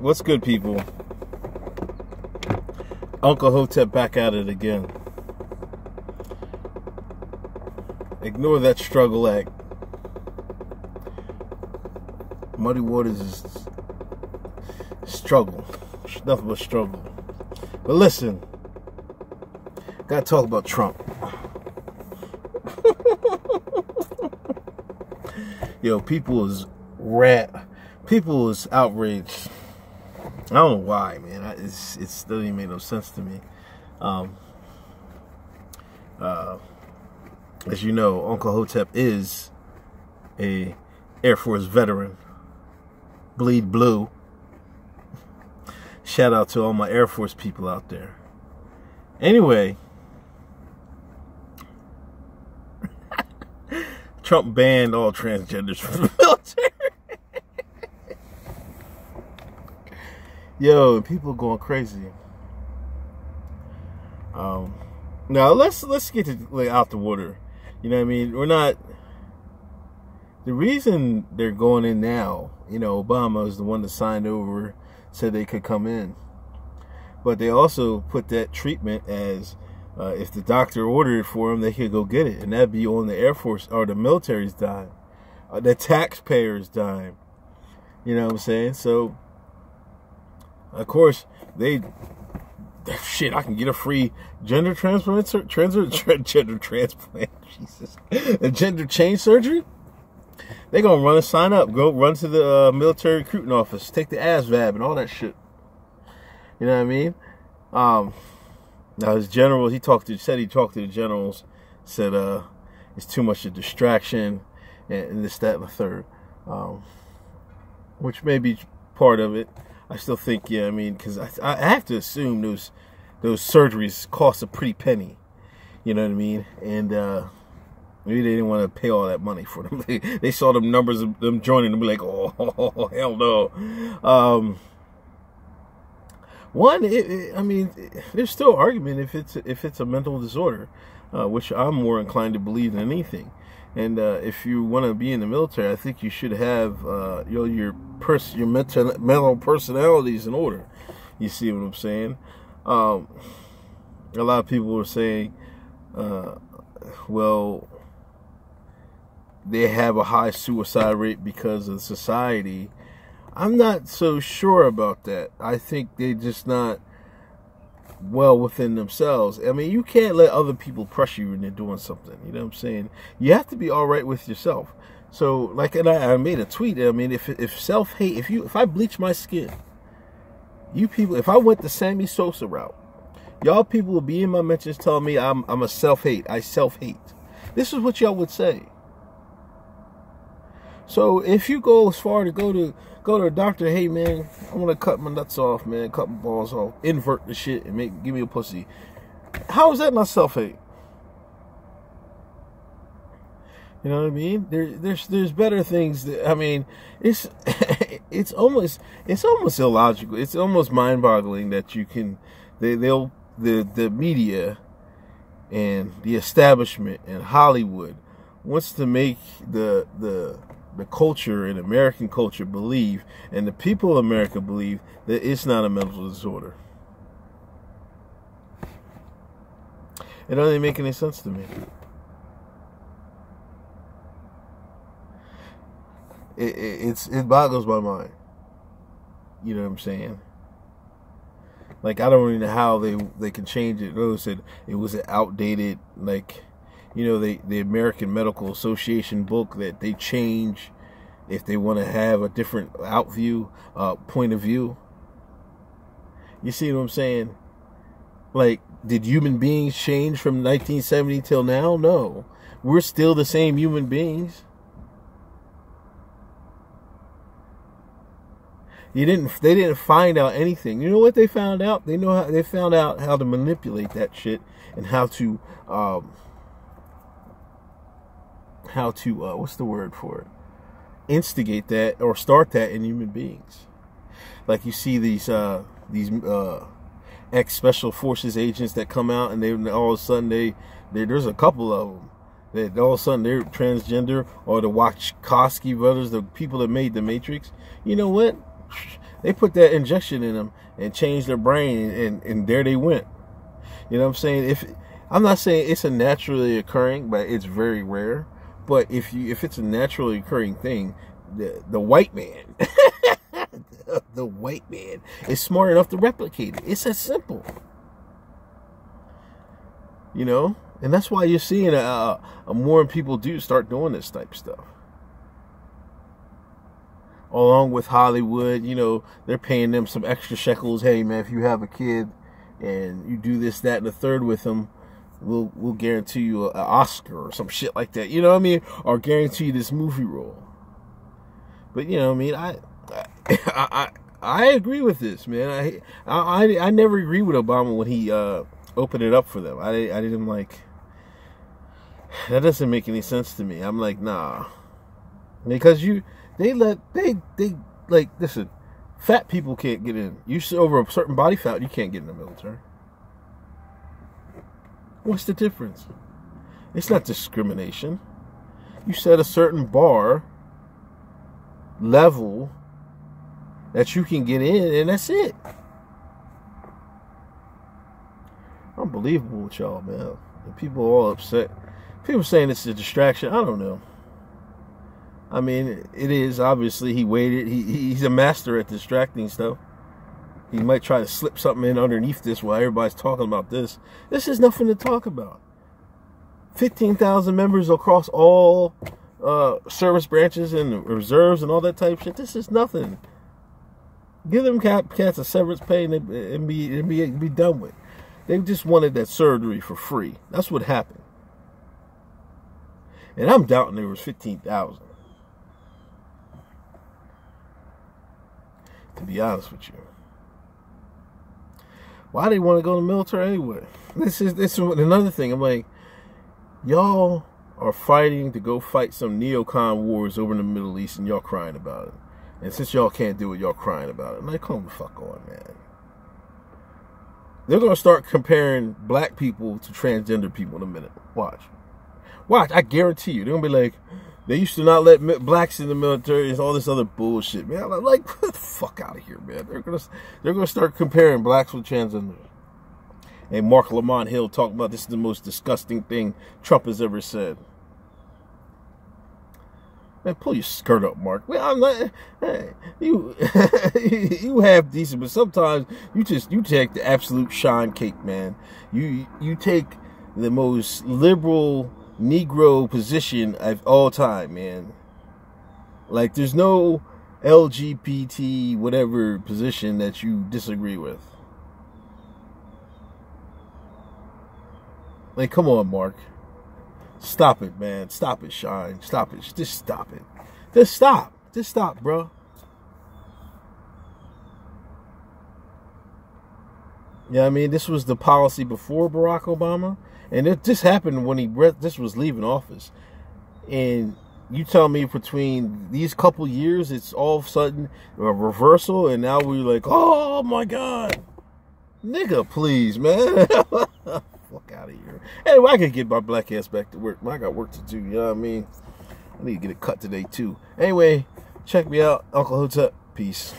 What's good, people? Uncle Hotep back at it again. Ignore that struggle act. Muddy Waters is struggle. Nothing but struggle. But listen, gotta talk about Trump. Yo, people is outraged. I don't know why, man. It still didn't make no sense to me. As you know, Uncle Hotep is a Air Force veteran. Bleed blue. Shout out to all my Air Force people out there. Anyway, Trump banned all transgenders from the military. Yo, people going crazy. Now let's get to out the water. You know what I mean? We're not. The reason they're going in now, you know, Obama is the one that signed over, said they could come in, but they also put that treatment as if the doctor ordered it for them, they could go get it, and that'd be on the Air Force or the military's dime, the taxpayers' dime. You know what I'm saying? So, of course, shit, I can get a free gender transplant, gender transplant, Jesus, a gender change surgery. They're gonna run and sign up, go run to the military recruiting office, take the ASVAB and all that shit. You know what I mean? Now his general, he talked to the generals, said it's too much a distraction and this, that, and the third, which may be part of it. I still think, yeah, I mean, because I have to assume those surgeries cost a pretty penny. You know what I mean? And maybe they didn't want to pay all that money for them. They saw them numbers of them joining and be like, oh hell no. I mean, there's still argument if it's a mental disorder, which I'm more inclined to believe than anything. And if you want to be in the military, I think you should have your mental personalities in order. You see what I'm saying? A lot of people are saying, well, they have a high suicide rate because of society. I'm not so sure about that. I think they're just not well within themselves. I mean, you can't let other people pressure you when they're doing something. You know what I'm saying? You have to be all right with yourself. So, like, and I made a tweet. I mean, if self-hate, if I bleach my skin, you people, if I went the Sammy Sosa route, y'all people would be in my mentions telling me I'm a self-hate. I self-hate. This is what y'all would say. So if you go as far to go to a doctor, hey man, I want to cut my nuts off, man, cut my balls off, invert the shit and give me a pussy. How is that not self-hate? You know what I mean? There's better things that, I mean, it's almost illogical. It's almost mind-boggling that you can the media and the establishment and Hollywood wants to make the culture and American culture believe, and the people of America believe, that it's not a mental disorder. It doesn't make any sense to me. It boggles my mind. You know what I'm saying? Like, I don't really know how they can change it. They said it was an outdated, like, you know, the American Medical Association book that they change if they want to have a different point of view. You see what I'm saying? Like, did human beings change from 1970 till now? No. We're still the same human beings. They didn't find out anything. You know what they found out? They found out how to manipulate that shit and how to what's the word for it? Instigate that or start that in human beings. Like, you see these ex-special forces agents that come out and they all of a sudden there's a couple of them that all of a sudden they're transgender, or the Wachowski brothers, the people that made the Matrix. You know what? They put that injection in them and changed their brain, and there they went. You know what I'm saying? I'm not saying it's a naturally occurring, but it's very rare. But if it's a naturally occurring thing, the white man, the white man is smart enough to replicate it. It's that simple. You know, and that's why you're seeing more people start doing this type of stuff. Along with Hollywood, you know, they're paying them some extra shekels. Hey, man, if you have a kid and you do this, that, and the third with them, we'll guarantee you an Oscar or some shit like that. You know what I mean? Or guarantee you this movie role. But you know what I mean? I agree with this, man. I never agreed with Obama when he opened it up for them. I didn't like. That doesn't make any sense to me. I'm like, nah, because listen, fat people can't get in. You over a certain body fat, you can't get in the military. What's the difference? It's not discrimination. You set a certain bar level that you can get in, and that's it. Unbelievable with y'all, man. And people are all upset. People saying it's a distraction. I don't know. I mean, it is. Obviously, he waited. He's a master at distracting stuff. He might try to slip something in underneath this while everybody's talking about this. This is nothing to talk about. 15,000 members across all service branches and reserves and all that type of shit. This is nothing. Give them cats a severance pay and be done with. They just wanted that surgery for free. That's what happened. And I'm doubting there was 15,000. To be honest with you. Why do they want to go to the military anyway? This is another thing. I'm like, y'all are fighting to go fight some neocon wars over in the Middle East, and y'all crying about it. And since y'all can't do it, y'all crying about it. I'm like, come the fuck on, man. They're going to start comparing black people to transgender people in a minute. Watch. I guarantee you. They're going to be like, they used to not let blacks in the military and all this other bullshit, man. I'm like, get the fuck out of here, man. They're gonna start comparing blacks with transgenders. And Mark Lamont Hill talking about this is the most disgusting thing Trump has ever said. Man, pull your skirt up, Mark. Well, I'm not. You half decent, but sometimes you take the absolute shine cake, man. You take the most liberal Negro position of all time, man. Like, there's no LGBT whatever position that you disagree with. Like, come on, Mark. Stop it, man. Stop it, Shine. Stop it. Just stop it. Just stop. Just stop, bro. Yeah, I mean, this was the policy before Barack Obama. And it just happened when this was leaving office. And you tell me between these couple years, it's all of a sudden a reversal. And now we're like, oh, my God. Nigga, please, man. Fuck out of here. Anyway, I can get my black ass back to work. I got work to do, you know what I mean? I need to get it cut today, too. Anyway, check me out. Uncle Hotep. Peace.